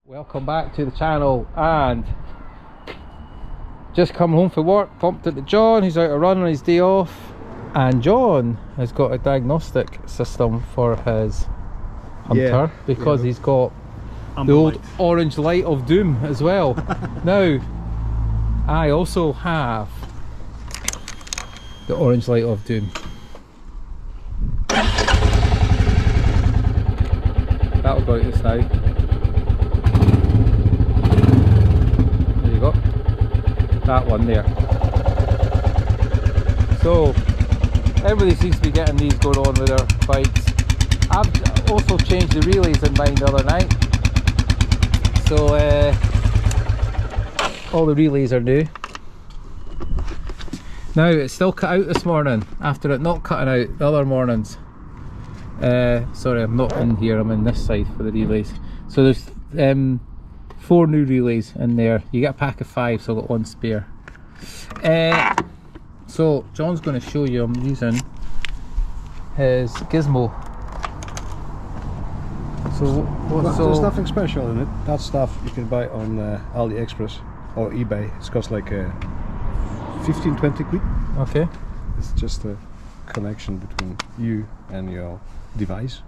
Welcome back to the channel, and just come home from work, bumped into John. He's out to run on his day off, and John has got a diagnostic system for his Hunter because he's got the old orange light of doom as well. Now I also have the orange light of doom. That'll go out just now. That one there. So everybody seems to be getting these going on with their bikes. I've also changed the relays in mine the other night, so all the relays are new. Now it's still cut out this morning after it not cutting out the other mornings. Sorry, I'm not in here, I'm in this side for the relays. So there's 4 new relays in there. You get a pack of 5, so I've got 1 spare. So John's going to show you, I'm using his gizmo. So there's nothing special in it. That stuff you can buy on AliExpress or eBay. It's cost like 15-20 quid. Okay. It's just a connection between you and your device.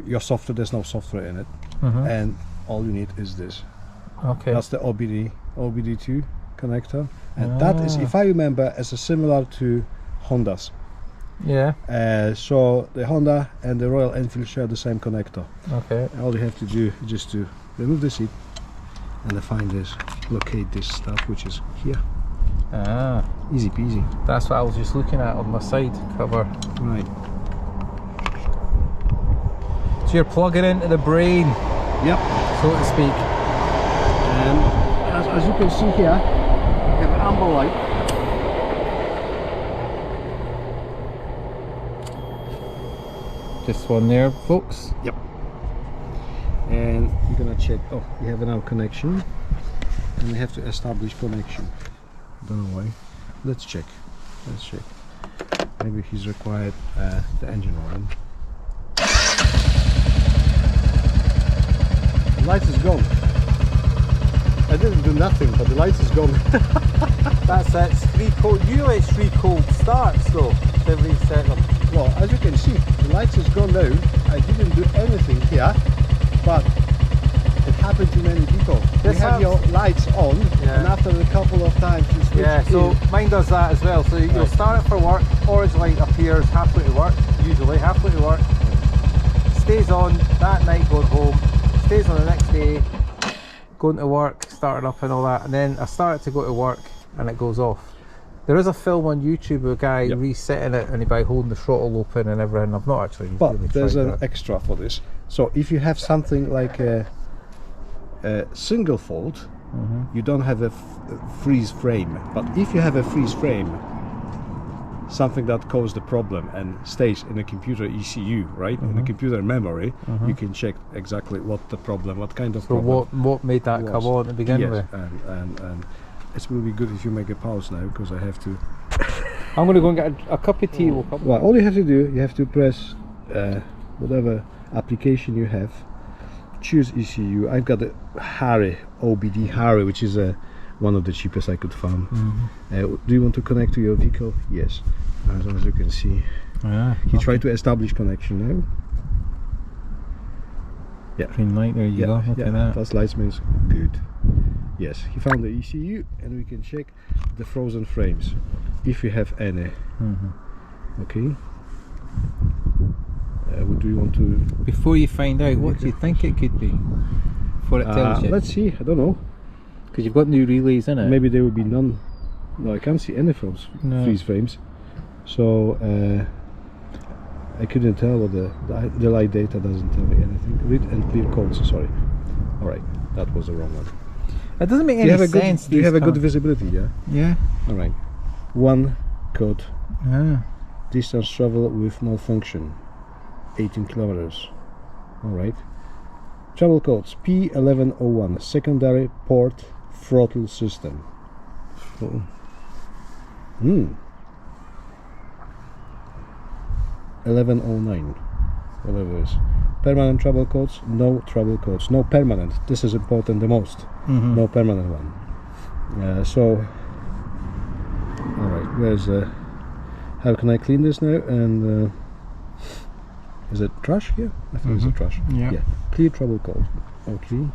Your software, there's no software in it, and all you need is this. Okay. That's the OBD2 connector, and that is, if I remember, as a similar to Honda's. Yeah. So the Honda and the Royal Enfield share the same connector. Okay. All you have to do is just to remove the seat and find this, locate this stuff, which is here. Easy peasy. That's what I was just looking at on my side cover. Right. So you're plugging into the brain. Yep. So to speak. And as you can see here, we have an amber light. This one there, folks. Yep. And you're gonna check. Oh, we have now connection, and we have to establish connection. Don't know why. Let's check. Let's check. Maybe he's required the engine on. The light is gone. I didn't do nothing, but the light is gone. That's it. 3 cold. You let 3 cold starts though every second. Well, as you can see, the light is gone now. I didn't do anything here, but it happened to many people. You have your lights on, and after a couple of times you switch. Yeah, so mine does that as well. So you'll start it for work, orange light appears halfway to work, usually halfway to work, stays on that night going home, stays on the next day, going to work, starting up and all that, and then I start to go to work and it goes off. There is a film on YouTube of a guy resetting it, and by holding the throttle open and everything. I've not actually. But really there's tried an that. extra for this. So if you have something like a single fold, you don't have a freeze frame. But if you have a freeze frame, something that caused the problem and stays in a computer ECU, right, in a computer memory, you can check exactly what the problem, what kind of problem. What made that come on to begin with? And it will be good if you make a pause now, because I have to. I'm going to go and get a cup of tea. Well, all you have to do, you have to press whatever application you have, choose ECU. I've got the Harry, OBD Harry, which is one of the cheapest I could find. Do you want to connect to your vehicle? Yes. As you can see, he tried to establish connection now. Yeah. Green light, there you go. Look at that. Plus lights means good. Yes, he found the ECU, and we can check the frozen frames if you have any. Okay. What do you want to? Before you find out, what do you think it could be? Before it tells you. Let's see. I don't know. Because you've got new relays in it. Maybe there will be none. No, I can't see any freeze frames. So I couldn't tell what the light data doesn't tell me anything. Read and clear codes. Sorry. All right, that was the wrong one. It doesn't make any sense. Do you have a good visibility? Yeah. Yeah. All right. 1 code. Distance travel with malfunction. 18 kilometers. All right. Travel codes P1101. Secondary port throttle system. 1109. Whatever it is. permanent trouble codes, no trouble codes, no permanent. This is important the most. No permanent one. So, all right. Where's how can I clean this now? And is it trash here? I think it's a trash. Yeah. Clear trouble code. Okay.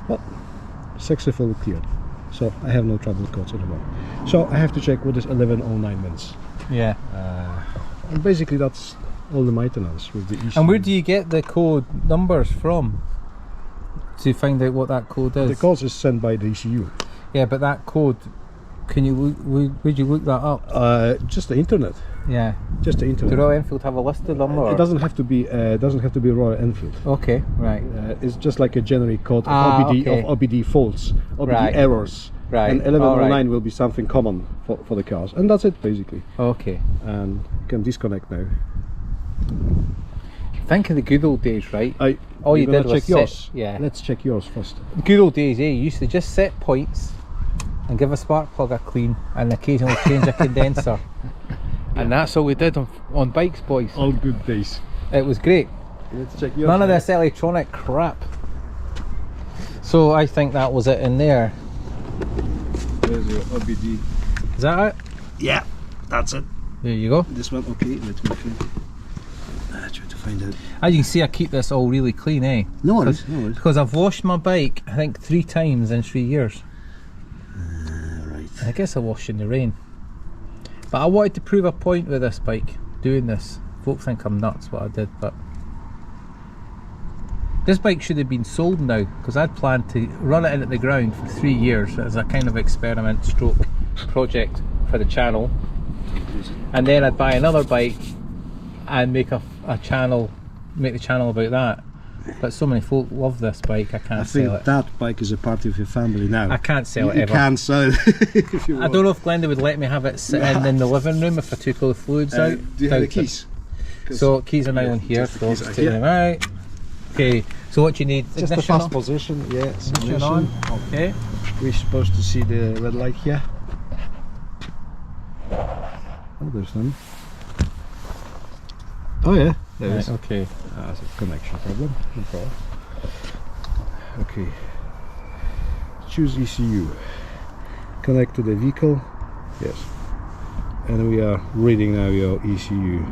Well, successfully cleared. So I have no trouble codes anymore. So I have to check what this 1109 means. Yeah. And basically that's all the maintenance with the ECU. And where do you get the code numbers from to find out what that code is? The code is sent by the ECU. Yeah, but that code, can you would you look that up? Just the internet. Yeah. Just the internet. Do Royal Enfield have a list of them? Or? It doesn't have to be. Doesn't have to be Royal Enfield. Okay, right. It's just like a generic code of OBD okay. of OBD faults, OBD Right. errors. Right. And 1109 Alright. will be something common for the cars, and that's it basically. Okay. And you can disconnect now. Think of the good old days, right? All you gonna did was check yours. set- yeah. Let's check yours first. Good old days, you used to just set points and give a spark plug a clean and occasionally change a condenser. And that's all we did on bikes, boys. All good days. It was great. Let's check yours. None of this electronic crap. So I think that was it in there. There's your OBD. Is that it? Yeah, that's it. There you go. This one, okay. Let's make sure. Try to find out. As you can see, I keep this all really clean, eh? No worries. No worries. Because I've washed my bike, I think 3 times in 3 years. Right. I guess I washed in the rain. But I wanted to prove a point with this bike, doing this. Folk think I'm nuts what I did, but this bike should have been sold now, because I'd planned to run it into the ground for 3 years as a kind of experiment stroke project for the channel, and then I'd buy another bike and make a channel, make the channel about that. But so many folk love this bike, I can't I think sell it. that bike is a part of your family now. I can't sell it You ever. can sell it if you I want. don't know if Glenda would let me have it sitting in the living room if I took all the fluids out. Do you have the Doubt it. keys? So keys are now on here, just the so keys I'll are take here. them out. Okay, so what do you need? Just the Ignition fast on? position, yeah. Ignition on. Okay. We're supposed to see the red light here. Oh, there's none. Oh yeah, there Right, is. okay. That's a connection problem. No problem. Okay. Choose ECU. Connect to the vehicle. Yes. And we are reading now your ECU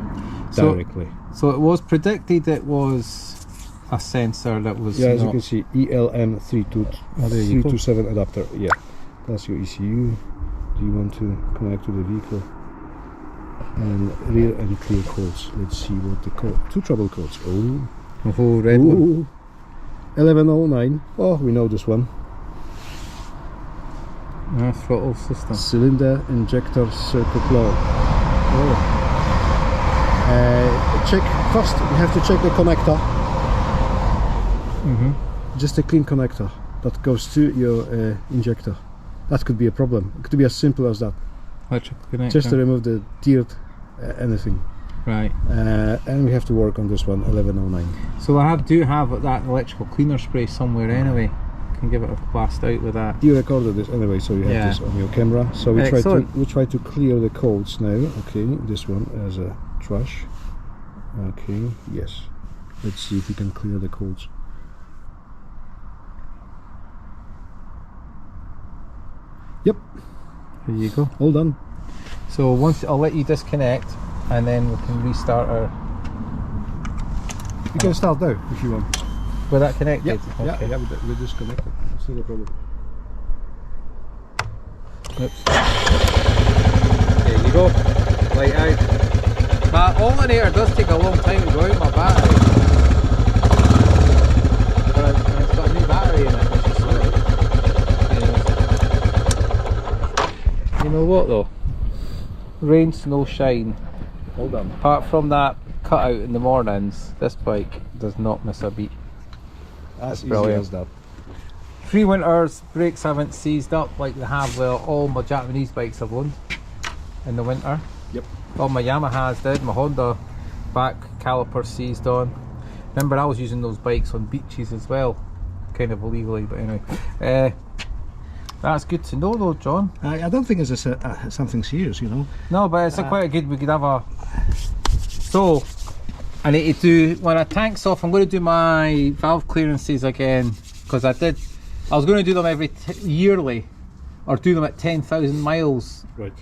So- directly. So it was predicted it was a sensor that was Yeah, as you not- can see, ELM Oh, there you go. 327 adapter. Yeah, that's your ECU. Do you want to connect to the vehicle? And rear and clear codes. Let's see what the code. 2 trouble codes. Oh, Oh, red one. ooh. 1109. Oh, we know this one. Throttle system. Cylinder injector circuit law. Oh. Check first. You have to check the connector. Just a clean connector that goes to your injector. That could be a problem. It could be as simple as that. Electrical connection. Just to remove the teared anything. Right. And we have to work on this one, 1109. So I do have that electrical cleaner spray somewhere anyway. Can give it a blast out with that. You recorded this anyway, so you have Yeah. this on your camera. So we Excellent. try to clear the codes now. Okay, this one as a trash. Okay, yes. Let's see if we can clear the codes. Yep, There you go. all done. So once I'll let you disconnect, and then we can restart our. You can start now if you want. With that connected. Yeah, Okay. yeah, we're disconnected. It's not a problem. Oops. There you go. Light out. My alternator does take a long time to go out my battery. But it's got a new battery in it, which is sweet. You know what though? Rain, snow, shine. All done. Apart from that cutout in the mornings, this bike does not miss a beat. As easy brilliant. as that. 3 winters, brakes haven't seized up like they have with all my Japanese bikes I've owned in the winter. Yep. All my Yamahas did, my Honda back caliper seized on. Remember I was using those bikes on beaches as well, kind of illegally, but anyway. That's good to know though, John. I don't think it's something serious, you know. No, but it's quite a good, we could have a... So, I need to do, when a tank's off, I'm going to do my valve clearances again, because I was going to do them yearly, or do them at 10,000 miles. Right.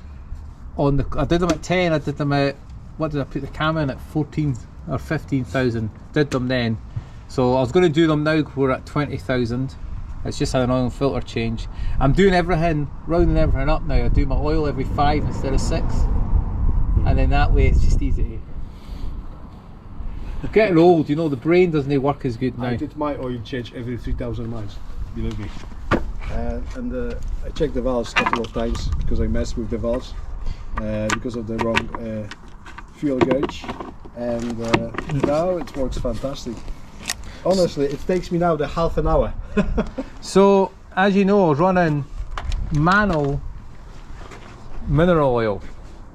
I did them at 10, I did them at, what did I put the cam in, at 14 or 15,000, did them then. So I was going to do them now, we're at 20,000. It's just an oil and filter change. I'm doing everything, rounding everything up now. I do my oil every 5 instead of 6. And then that way it's just easy. Getting old, you know, the brain doesn't work as good now. I did my oil change every 3,000 miles, believe me. And I checked the valves a couple of times because I messed with the valves because of the wrong fuel gauge. And now it works fantastic. Honestly, it takes me now the half an hour. So, as you know, running manual mineral oil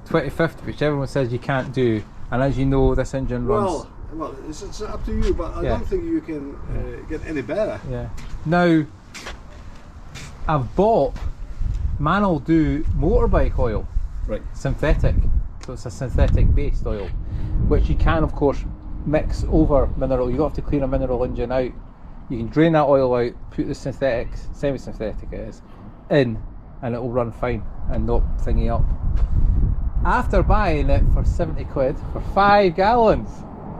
2050, which everyone says you can't do, and as you know, this engine runs. Well, it's up to you, but I don't think you can get any better. Yeah. Now, I've bought manual do motorbike oil, right? Synthetic, so it's a synthetic based oil, which you can, of course, mix over mineral. You don't have to clean a mineral engine out. You can drain that oil out, put the synthetic, semi-synthetic it is, in, and it will run fine and not thingy up. After buying it for 70 quid for 5 gallons,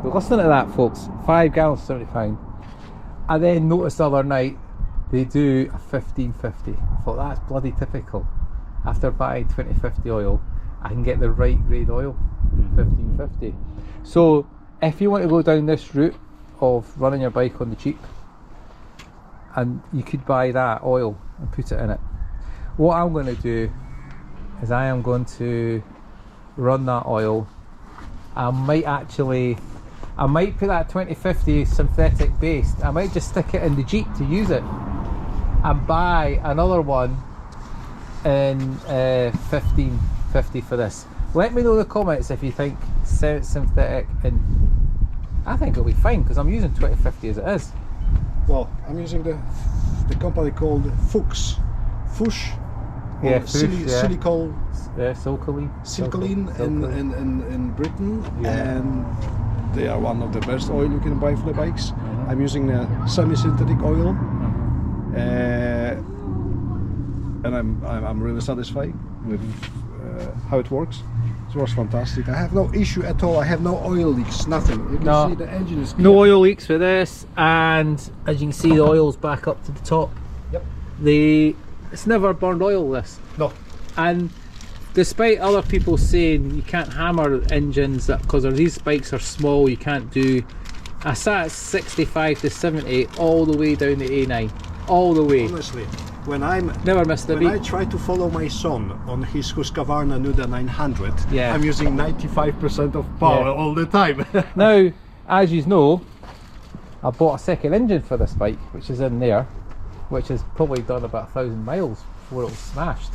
listen to that folks, 5 gallons, £70. I then noticed the other night they do a 1550. I thought that's bloody typical. After buying 2050 oil, I can get the right grade oil, 1550. So if you want to go down this route of running your bike on the cheap, and you could buy that oil and put it in it. What I'm going to do is I am going to run that oil. I might put that 2050 synthetic based, I might just stick it in the Jeep to use it and buy another one in 1550 for this. Let me know in the comments if you think synthetic, and I think it'll be fine because I'm using 2050 as it is. Well, I'm using the company called Fuchs. Yeah, Silicol. Yeah, Silcoline in Britain, and they are one of the best oil you can buy for the bikes. I'm using a semi-synthetic oil, and I'm really satisfied with how it works. It works fantastic. I have no issue at all. I have no oil leaks, nothing. You can see the engine is clear. No oil leaks for this, and as you can see, the oil's back up to the top. Yep. It's never burned oil, this. No. And despite other people saying you can't hammer engines because these bikes are small, you can't do. I sat at 65 to 70 all the way down the A9, all the way. Honestly, when never missed a beat. I try to follow my son on his Husqvarna Nuda 900, yeah, I'm using 95% of power all the time. Now, as you know, I bought a second engine for this bike, which is in there, which has probably done about 1,000 miles before it was smashed.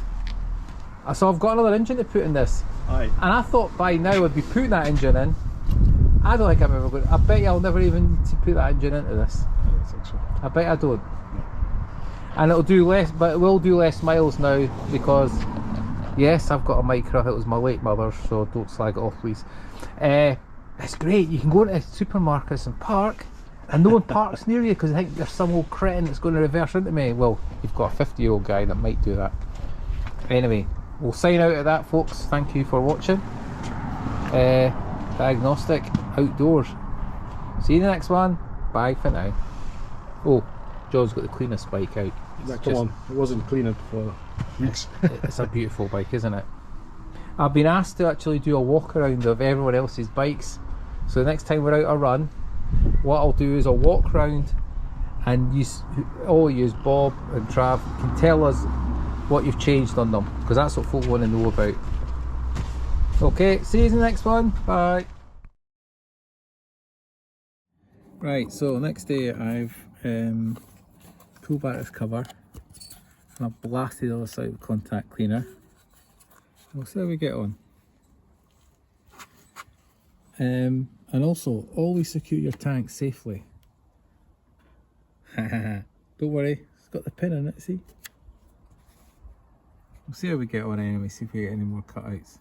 So I've got another engine to put in this. Aye. And I thought by now I'd be putting that engine in. I don't think I'm ever going to, I bet you I'll never even put that engine into this. I don't think so. I bet I don't. And it'll do less, but it will do less miles now because, yes, I've got a Micra. It was my late mother's, so don't slag it off, please. It's great. You can go into supermarkets and park, and no one parks near you because I think there's some old cretin that's going to reverse into me. Well, you've got a 50-year-old guy that might do that. Anyway, we'll sign out of that, folks. Thank you for watching. Diagnostic Outdoors. See you in the next one. Bye for now. Oh, John's got the cleanest bike out. Yeah, come on, it wasn't cleaned for weeks. It's a beautiful bike, isn't it? I've been asked to actually do a walk around of everyone else's bikes, so the next time we're out a run, what I'll do is I'll walk around and all you, Bob and Trav, can tell us what you've changed on them, because that's what folk want to know about. Okay, see you in the next one. Bye. Right, so next day I've pulled back this cover and I've blasted the other side with contact cleaner. We'll see how we get on. And also, always secure your tank safely. Don't worry, it's got the pin in it, see? We'll see how we get on anyway, see if we get any more cutouts.